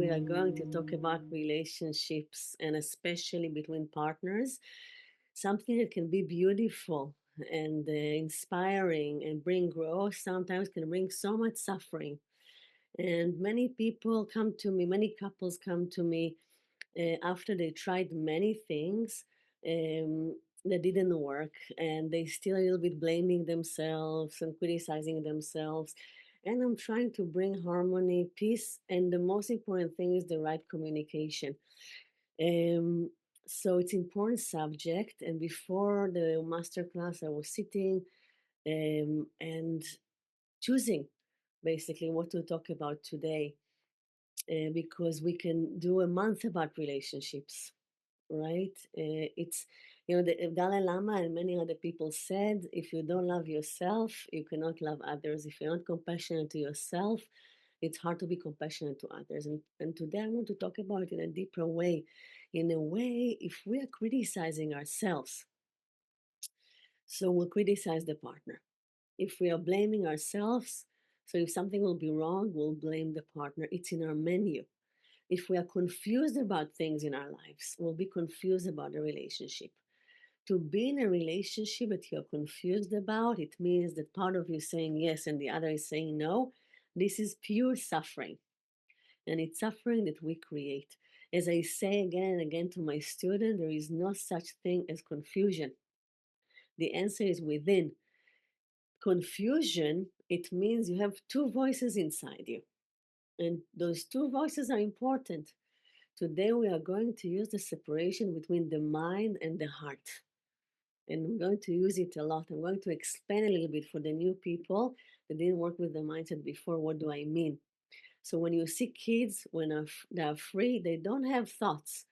we are going to talk about relationships and especially between partners, something that can be beautiful and inspiring and bring growth, sometimes can bring so much suffering. And many people come to me, many couples come to me after they tried many things that didn't work, and they still a little bit blaming themselves and criticizing themselves. And I'm trying to bring harmony, peace, and the most important thing is the right communication. um, so it's important subject. And before the masterclass I was sitting and choosing basically what to talk about today, because we can do a month about relationships, right? It's, the Dalai Lama and many other people said, if you don't love yourself, you cannot love others. If you're not compassionate to yourself, it's hard to be compassionate to others. And today I want to talk about it in a deeper way. In a way, if we are criticizing ourselves, so we'll criticize the partner. If we are blaming ourselves, so if something will be wrong, we'll blame the partner. It's in our menu. If we are confused about things in our lives, we'll be confused about the relationship. To be in a relationship that you're confused about, it means that part of you is saying yes and the other is saying no. This is pure suffering. And it's suffering that we create. As I say again and again to my student, there is no such thing as confusion. The answer is within. Confusion, it means you have two voices inside you. And those two voices are important. Today, we are going to use the separation between the mind and the heart. And I'm going to use it a lot. I'm going to explain a little bit for the new people that didn't work with the mindset before. What do I mean? So, when you see kids, when they are free, they don't have thoughts,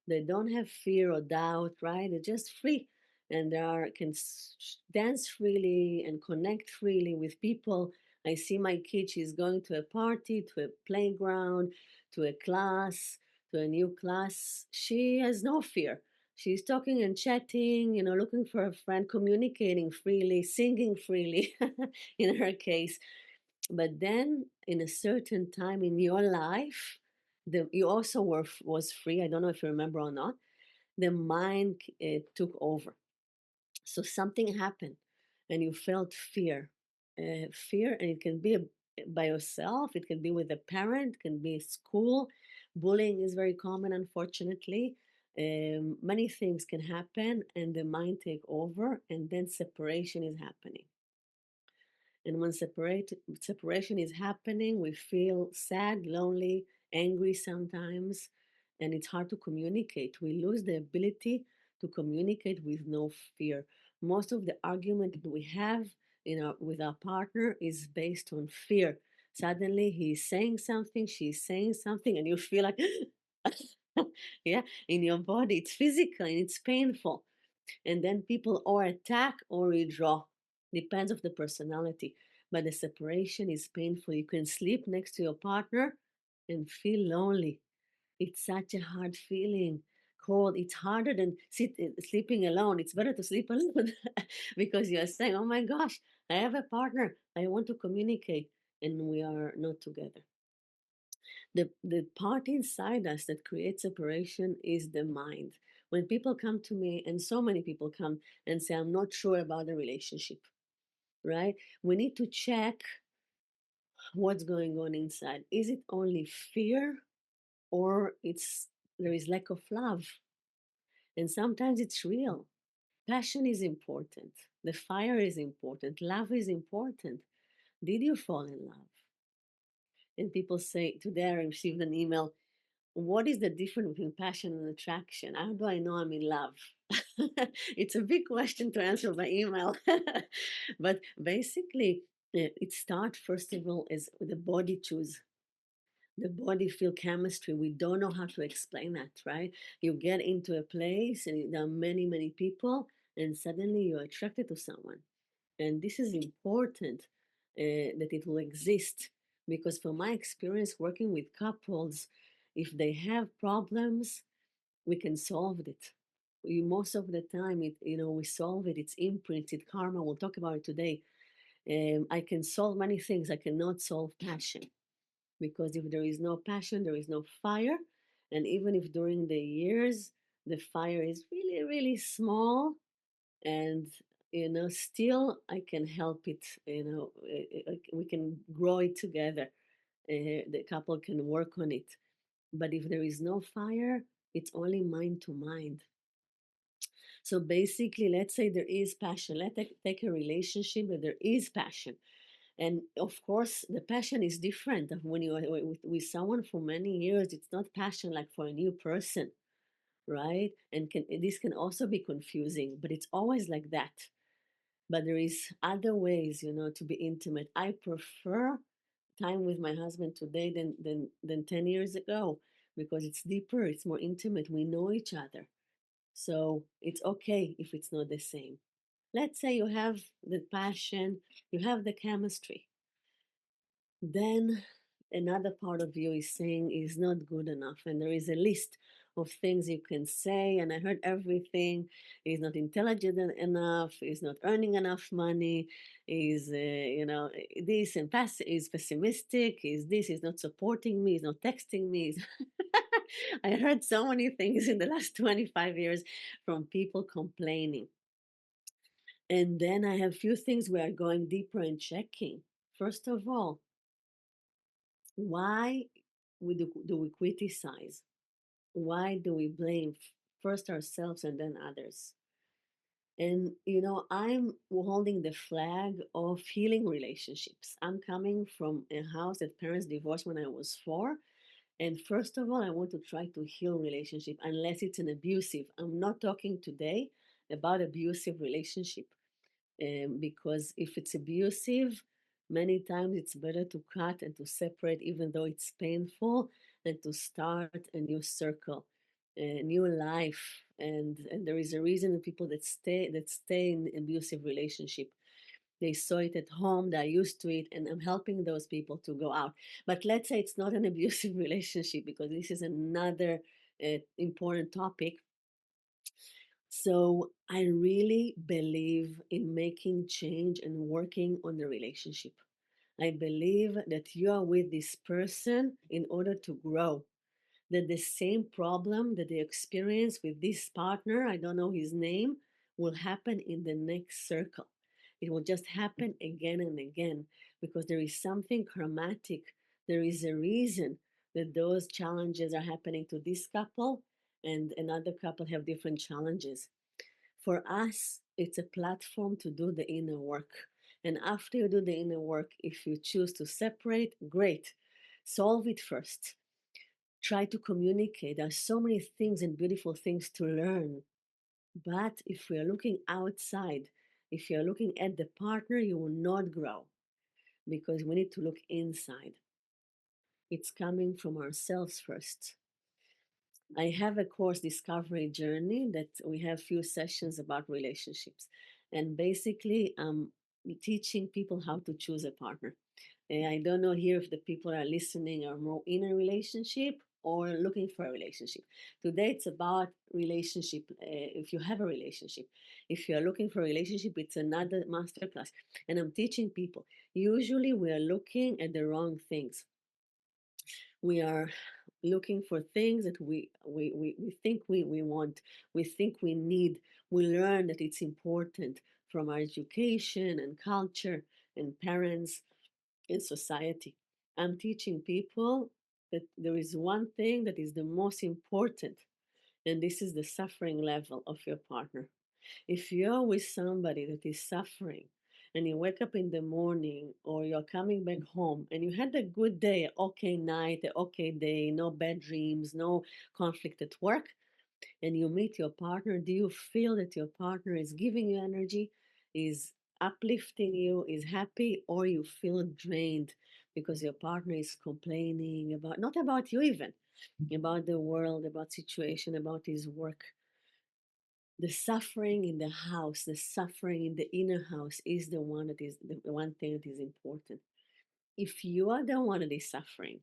they don't have fear or doubt, right? They're just free. And they can dance freely and connect freely with people. I see my kid, she's going to a party, to a playground, to a class, to a new class. She has no fear. She's talking and chatting, looking for a friend, communicating freely, singing freely, in her case. But then, in a certain time in your life, you also was free. I don't know if you remember or not. The mind took over. So something happened, and you felt fear, and it can be by yourself. It can be with a parent. It can be school. Bullying is very common, unfortunately. Many things can happen, and the mind take over, and then separation is happening. And when separation is happening, we feel sad, lonely, angry sometimes, and it's hard to communicate. We lose the ability to communicate with no fear. Most of the argument that we have with our partner is based on fear. Suddenly he's saying something, she's saying something, and you feel like, yeah, in your body. It's physical and it's painful. And then people or attack or withdraw, depends of the personality. But the separation is painful. You can sleep next to your partner and feel lonely. It's such a hard feeling. Cold, it's harder than sleeping alone. It's better to sleep alone because you're saying, oh my gosh, I have a partner, I want to communicate, and we are not together. The part inside us that creates separation is the mind. When people come to me, and so many people come and say, I'm not sure about the relationship, right? We need to check what's going on inside. Is it only fear, or there is lack of love? And sometimes it's real. Passion is important. The fire is important. Love is important. Did you fall in love? And people say, today I received an email, what is the difference between passion and attraction? How do I know I'm in love? It's a big question to answer by email. But basically, it starts first of all as the body choose. The body feel chemistry. We don't know how to explain that, right? You get into a place and there are many, many people, and suddenly you're attracted to someone. And this is important, that it will exist, because from my experience working with couples, if they have problems, we can solve it. Most of the time, we solve it. It's imprinted karma. We'll talk about it today. I can solve many things. I cannot solve passion. Because if there is no passion, there is no fire. And even if during the years the fire is really, really small, and still I can help it, we can grow it together. The couple can work on it. But if there is no fire, it's only mind to mind. So basically, let's say there is passion. Let's take a relationship where there is passion. And of course, the passion is different. When you are with someone for many years, it's not passion like for a new person, right? And this can also be confusing, but it's always like that. But there is other ways, to be intimate. I prefer time with my husband today than 10 years ago, because it's deeper, it's more intimate. We know each other. So it's okay if it's not the same. Let's say you have the passion, you have the chemistry. Then another part of you is saying is not good enough. And there is a list of things you can say. And I heard everything. Is not intelligent enough, is not earning enough money, is, this and is pessimistic, is this, is not supporting me, is not texting me. I heard so many things in the last 25 years from people complaining. And then I have few things we are going deeper and checking. First of all, why do we criticize? Why do we blame first ourselves and then others? And I'm holding the flag of healing relationships. I'm coming from a house that parents divorced when I was 4. And first of all, I want to try to heal relationship, unless it's an abusive. I'm not talking today about abusive relationship. Because if it's abusive, many times it's better to cut and to separate, even though it's painful, and to start a new circle, a new life. And there is a reason that people that stay in abusive relationship, they saw it at home, they're used to it, and I'm helping those people to go out. But let's say it's not an abusive relationship, because this is another important topic. So I really believe in making change and working on the relationship. I believe that you are with this person in order to grow. That the same problem that they experience with this partner, I don't know his name, will happen in the next circle. It will just happen again and again, because there is something karmatic. There is a reason that those challenges are happening to this couple, and another couple have different challenges. For us, it's a platform to do the inner work. And after you do the inner work, if you choose to separate, great. Solve it first. Try to communicate. There are so many things and beautiful things to learn. But if we are looking outside, if you're looking at the partner, you will not grow, because we need to look inside. It's coming from ourselves first. I have a course, Discovery Journey, that we have few sessions about relationships. And basically, I'm teaching people how to choose a partner. I don't know here if the people are listening are more in a relationship or looking for a relationship. Today, it's about relationship. If you have a relationship, if you are looking for a relationship, it's another masterclass. And I'm teaching people. Usually, we are looking at the wrong things. We are looking for things that we think we want, we think we need. We learn that it's important from our education and culture and parents and society. I'm teaching people that there is one thing that is the most important, and this is the suffering level of your partner. If you're with somebody that is suffering, and you wake up in the morning or you're coming back home and you had a good day, okay night, okay day, no bad dreams, no conflict at work, and you meet your partner, do you feel that your partner is giving you energy, is uplifting you, is happy, or you feel drained because your partner is complaining about, not about you even, about the world, about situation, about his work? The suffering in the house, the suffering in the inner house is the one that is the one thing that is important. If you are the one that is suffering,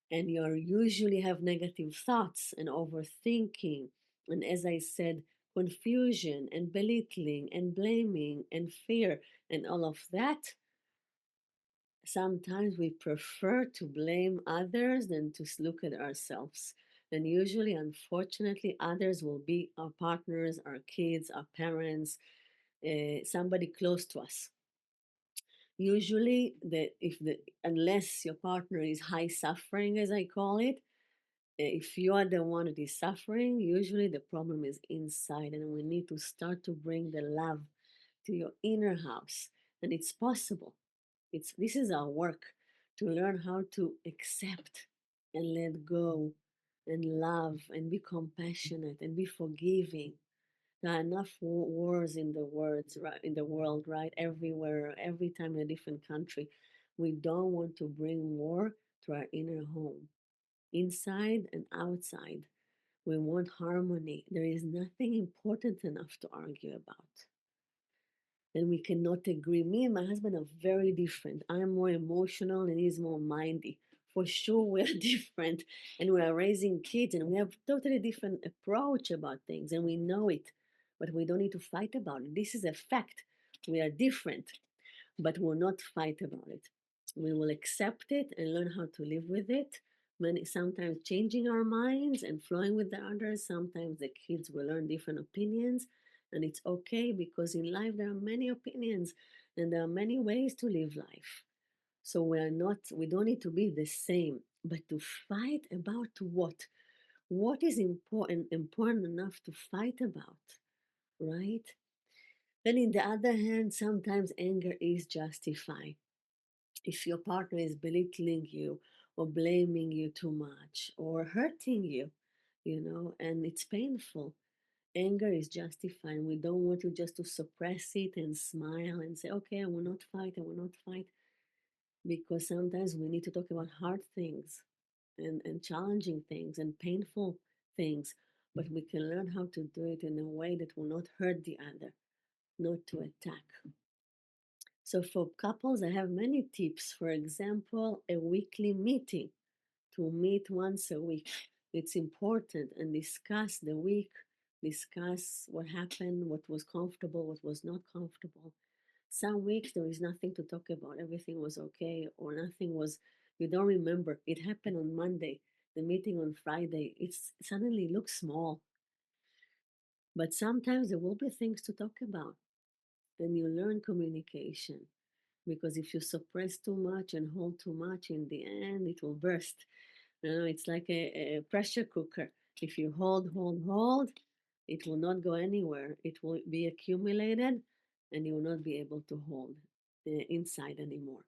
and you usually have negative thoughts and overthinking, and as I said, confusion and belittling and blaming and fear and all of that, Sometimes we prefer to blame others than to look at ourselves. And usually, unfortunately, others will be our partners, our kids, our parents, somebody close to us. Usually, if the unless your partner is high suffering, as I call it, if you are the one that is suffering, usually the problem is inside, and we need to start to bring the love to your inner house. And it's possible. This is our work, to learn how to accept and let go and love and be compassionate and be forgiving. There are enough wars in the words, right, in the world, right? Everywhere, every time in a different country. We don't want to bring war to our inner home, inside and outside. We want harmony. There is nothing important enough to argue about. And we cannot agree. Me and my husband are very different. I'm more emotional and he's more mindy. For sure, we're different, and we are raising kids, and we have totally different approach about things, and we know it, but we don't need to fight about it. This is a fact. We are different, but we'll not fight about it. We will accept it and learn how to live with it. Sometimes changing our minds and flowing with the others. Sometimes the kids will learn different opinions, and it's okay because in life there are many opinions and there are many ways to live life. So we don't need to be the same, but to fight about what? What is important enough to fight about, right? Then, in the other hand, sometimes anger is justified. If your partner is belittling you or blaming you too much or hurting you, and it's painful, anger is justified. We don't want you just to suppress it and smile and say, okay, I will not fight, I will not fight. Because sometimes we need to talk about hard things and challenging things and painful things, but we can learn how to do it in a way that will not hurt the other, not to attack. So for couples, I have many tips. For example, a weekly meeting, to meet once a week. It's important, and discuss the week, discuss what happened, what was comfortable, what was not comfortable. Some weeks there is nothing to talk about. Everything was okay, or nothing was, you don't remember. It happened on Monday, the meeting on Friday. It's suddenly looks small. But sometimes there will be things to talk about. And you learn communication. Because if you suppress too much and hold too much, in the end, it will burst. It's like a pressure cooker. If you hold, it will not go anywhere. It will be accumulated and you will not be able to hold inside anymore.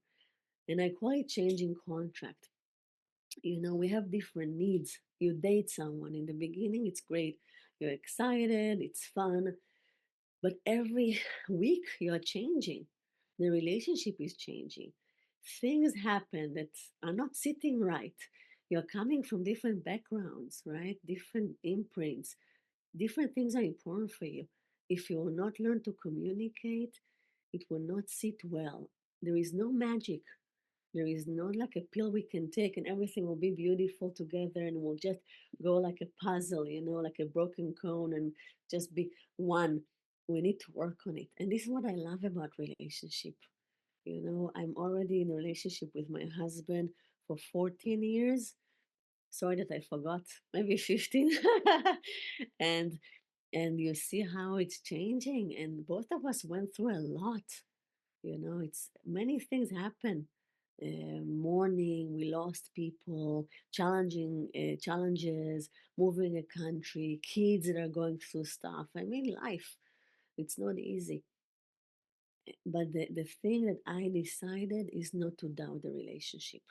And I call it changing contract. We have different needs. You date someone in the beginning, it's great. You're excited, it's fun. But every week you're changing. The relationship is changing. Things happen that are not sitting right. You're coming from different backgrounds, right? Different imprints. Different things are important for you. If you will not learn to communicate, it will not sit well. There is no magic. There is not like a pill we can take and everything will be beautiful together and we'll just go like a puzzle, like a broken cone and just be one. We need to work on it. And this is what I love about relationship. I'm already in a relationship with my husband for 14 years. Sorry that I forgot, maybe 15. and and you see how it's changing. And both of us went through a lot. It's many things happen. Mourning, we lost people, challenging challenges, moving a country, kids that are going through stuff. I mean, life. It's not easy. But the thing that I decided is not to doubt the relationship.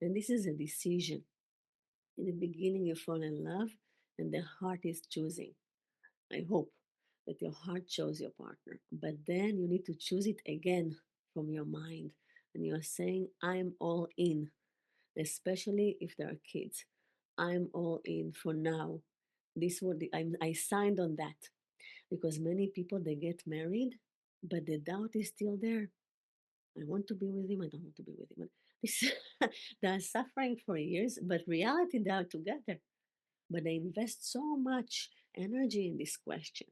And this is a decision. In the beginning, you fall in love, and the heart is choosing. I hope that your heart chose your partner. But then you need to choose it again from your mind. And you are saying, I'm all in, especially if there are kids. I'm all in for now. I signed on that because many people they get married, but the doubt is still there. I want to be with him. I don't want to be with him. This, they are suffering for years, but reality they are together. But they invest so much energy in this question.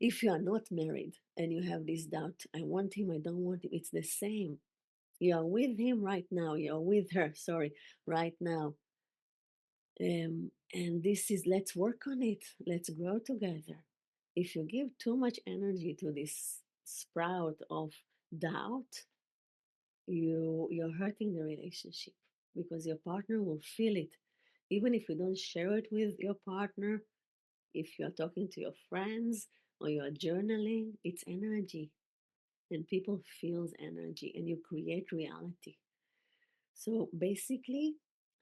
If you are not married and you have this doubt, I want him, I don't want him, it's the same. You're with him right now. You're with her, sorry, right now. And this is, let's work on it. Let's grow together. If you give too much energy to this sprout of doubt, you're hurting the relationship because your partner will feel it. Even if you don't share it with your partner, if you're talking to your friends or you're journaling, it's energy. And people feels energy and you create reality. So basically,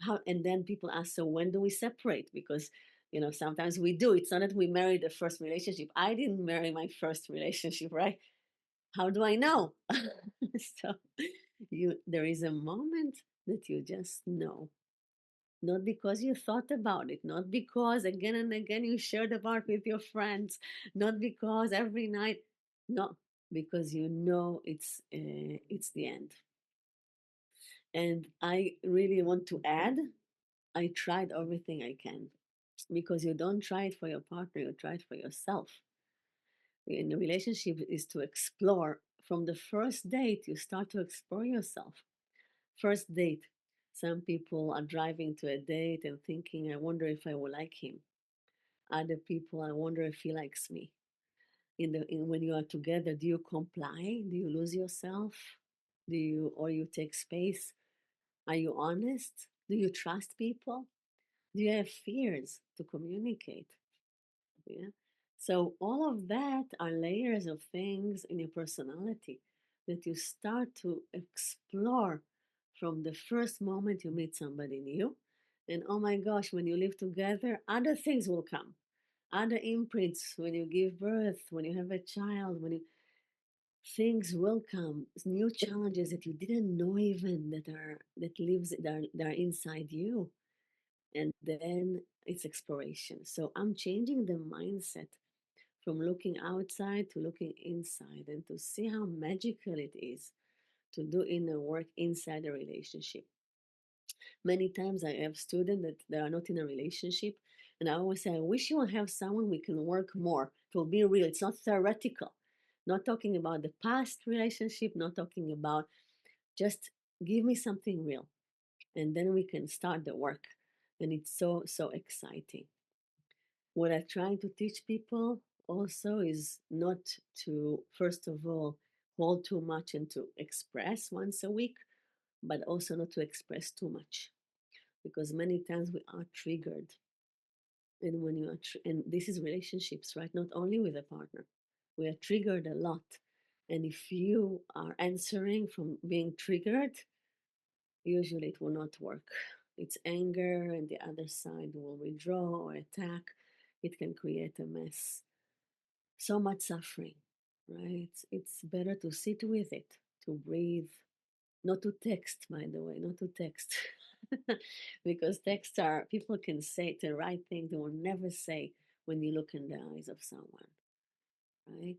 how, and then people ask, so when do we separate? Because sometimes we do. It's not that we married the first relationship. I didn't marry my first relationship, right? How do I know? So there is a moment that you just know. Not because you thought about it, not because again and again you shared about with your friends, not because every night, no, because you know it's the end. And I really want to add, I tried everything I can, because you don't try it for your partner, you try it for yourself. In the relationship is to explore. From the first date, you start to explore yourself. First date. Some people are driving to a date and thinking, I wonder if I will like him. Other people, I wonder if he likes me. When you are together, do you comply? Do you lose yourself? Or you take space? Are you honest? Do you trust people? Do you have fears to communicate? Yeah. So all of that are layers of things in your personality that you start to explore from the first moment you meet somebody new. And oh my gosh, when you live together, other things will come. Other imprints when you give birth, when you have a child, when you things will come, new challenges that you didn't know even that are inside you. And then it's exploration. So I'm changing the mindset from looking outside to looking inside and to see how magical it is to do inner work inside a relationship. Many times I have students that they are not in a relationship, and I always say, I wish you will have someone we can work more. It will be real. It's not theoretical. Not talking about the past relationship, not talking about, just give me something real. And then we can start the work. And it's so, so exciting. What I'm trying to teach people also is not to, first of all, hold too much and to express once a week, but also not to express too much. Because many times we are triggered. And when you are, and this is relationships, right? Not only with a partner, we are triggered a lot. And if you are answering from being triggered, usually it will not work. It's anger, and the other side will withdraw or attack. It can create a mess. So much suffering, right? It's better to sit with it, to breathe, not to text, by the way, not to text. Because texts are, people can say the right thing they will never say when you look in the eyes of someone, right?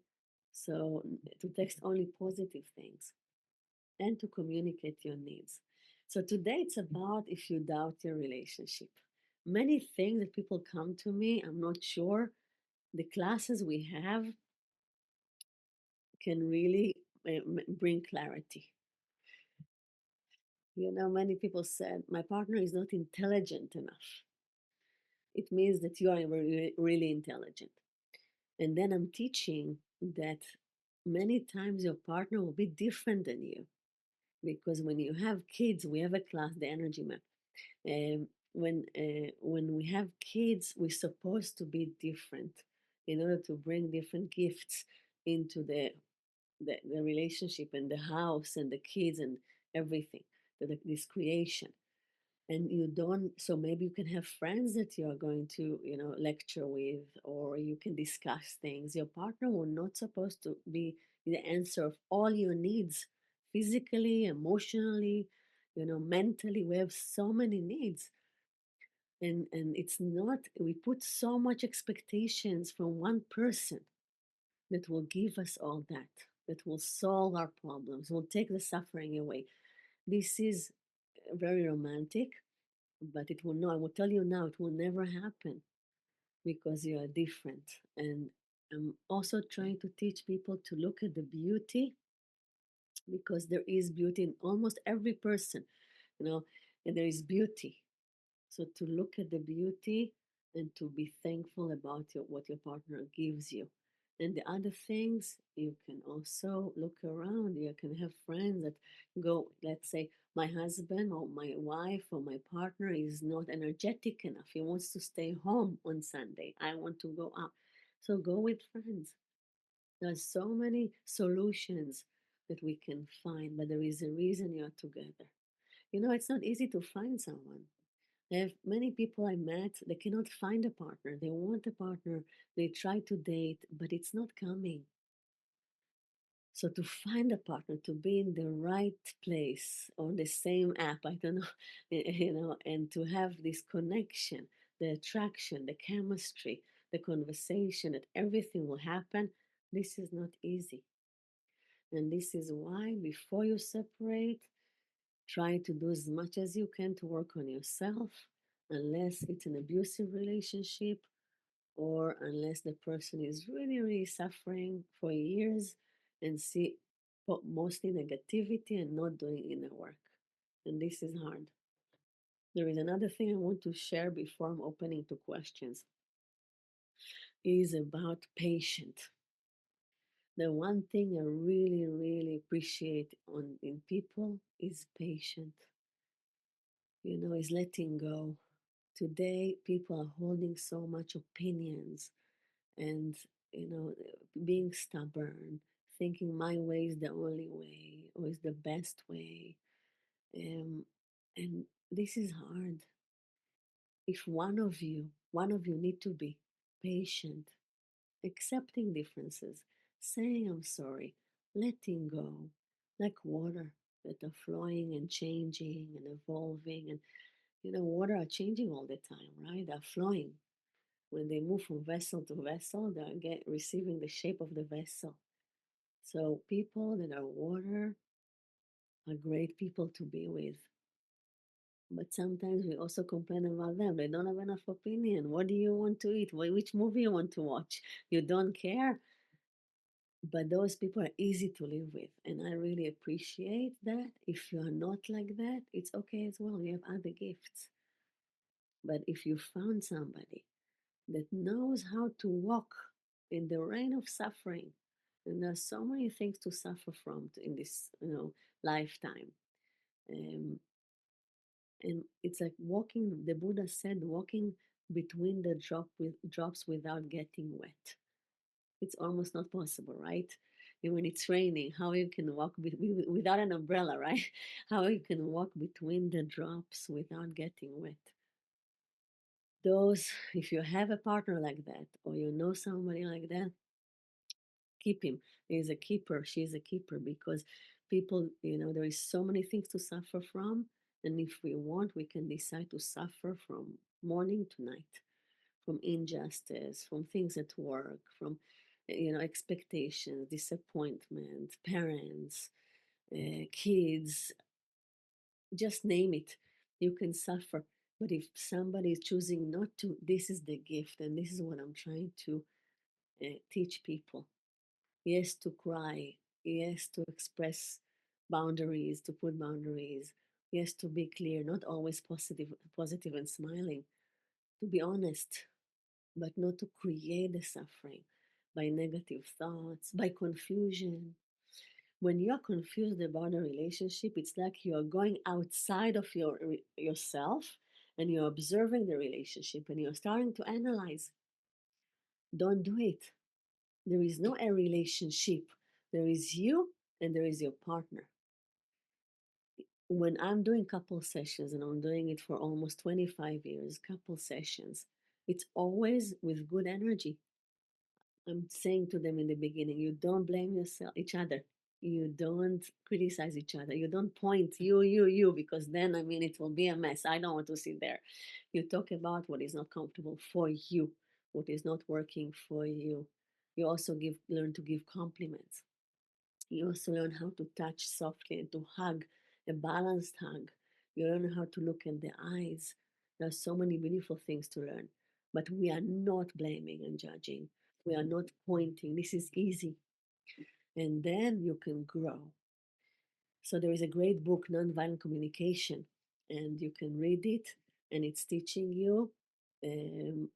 So to text only positive things and to communicate your needs. So today it's about if you doubt your relationship. Many things that people come to me, I'm not sure. The classes we have can really bring clarity. Many people said, my partner is not intelligent enough. It means that you are really, really intelligent. And then I'm teaching that many times your partner will be different than you. Because when you have kids, we have a class, the energy map. When we have kids, we're supposed to be different in order to bring different gifts into the relationship and the house and the kids and everything, this creation. And you don't, so maybe you can have friends that you are going to lecture with, or you can discuss things. Your partner will not supposed to be the answer of all your needs, physically, emotionally, mentally. We have so many needs, and it's not, we put so much expectations from one person that will give us all that will solve our problems, will take the suffering away. This is very romantic, but it will not, I will tell you now, it will never happen because you are different. And I'm also trying to teach people to look at the beauty because there is beauty in almost every person, you know, and there is beauty. So to look at the beauty and to be thankful about what your partner gives you. And the other things, you can also look around. You can have friends that go, let's say, my husband or my wife or my partner is not energetic enough. He wants to stay home on Sunday. I want to go out. So go with friends. There's so many solutions that we can find, but there is a reason you're together. You know, it's not easy to find someone. I have many people I met, they cannot find a partner. They want a partner. They try to date, but it's not coming. So to find a partner, to be in the right place on the same app, I don't know, and to have this connection, the attraction, the chemistry, the conversation, that everything will happen, this is not easy. And this is why before you separate, try to do as much as you can to work on yourself, unless it's an abusive relationship or unless the person is really, really suffering for years and see mostly negativity and not doing inner work. And this is hard. There is another thing I want to share before I'm opening to questions is about patient. The one thing I really, really appreciate in people is patient. Is letting go. Today, people are holding so much opinions and, being stubborn, thinking my way is the only way or is the best way. Um, and this is hard. If one of you need to be patient, accepting differences, saying I'm sorry, letting go, like water that are flowing and changing and evolving. And water are changing all the time, right? They're flowing. When they move from vessel to vessel, they're receiving the shape of the vessel. So people that are water are great people to be with. But sometimes we also complain about them. They don't have enough opinion. What do you want to eat? Which movie you want to watch? You don't care. But those people are easy to live with. And I really appreciate that. If you are not like that, it's okay as well. You have other gifts. But if you found somebody that knows how to walk in the rain of suffering, and there's so many things to suffer from in this, lifetime. Um, and it's like walking, the Buddha said, walking between the drops without getting wet. It's almost not possible, right? And when it's raining, how you can walk without an umbrella, right? How you can walk between the drops without getting wet. Those, if you have a partner like that, or you know somebody like that, keep him. He's a keeper. She's a keeper, because people, there is so many things to suffer from. And if we want, we can decide to suffer from morning to night, from injustice, from things at work, from, expectations, disappointment, parents, kids, just name it. You can suffer. But if somebody is choosing not to, this is the gift. And this is what I'm trying to teach people. Yes, to cry. Yes, to express boundaries, to put boundaries. Yes, to be clear, not always positive and smiling. To be honest, but not to create the suffering by negative thoughts, by confusion. When you're confused about a relationship, it's like you are going outside of yourself and you're observing the relationship and you're starting to analyze. Don't do it. There is no a relationship. There is you and there is your partner. When I'm doing couple sessions, and I'm doing it for almost 25 years, couple sessions, it's always with good energy. I'm saying to them in the beginning, you don't blame yourself, each other. You don't criticize each other. You don't point you, because then, it will be a mess. I don't want to sit there. You talk about what is not comfortable for you, what is not working for you. You also learn to give compliments. You also learn how to touch softly and to hug, a balanced hug. You learn how to look in the eyes. There are so many beautiful things to learn, but we are not blaming and judging. We are not pointing. This is easy. And then you can grow. So there is a great book, Nonviolent Communication, and you can read it, and it's teaching you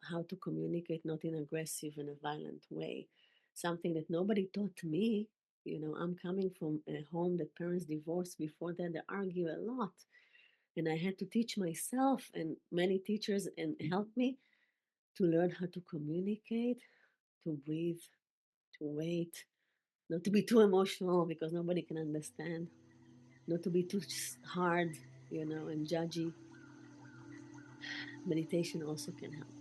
how to communicate not in aggressive and a violent way. Something that nobody taught me. You know, I'm coming from a home that parents divorced before that, they argue a lot. And I had to teach myself and many teachers and help me to learn how to communicate, to breathe, to wait, not to be too emotional because nobody can understand, not to be too hard, and judgy. Meditation also can help.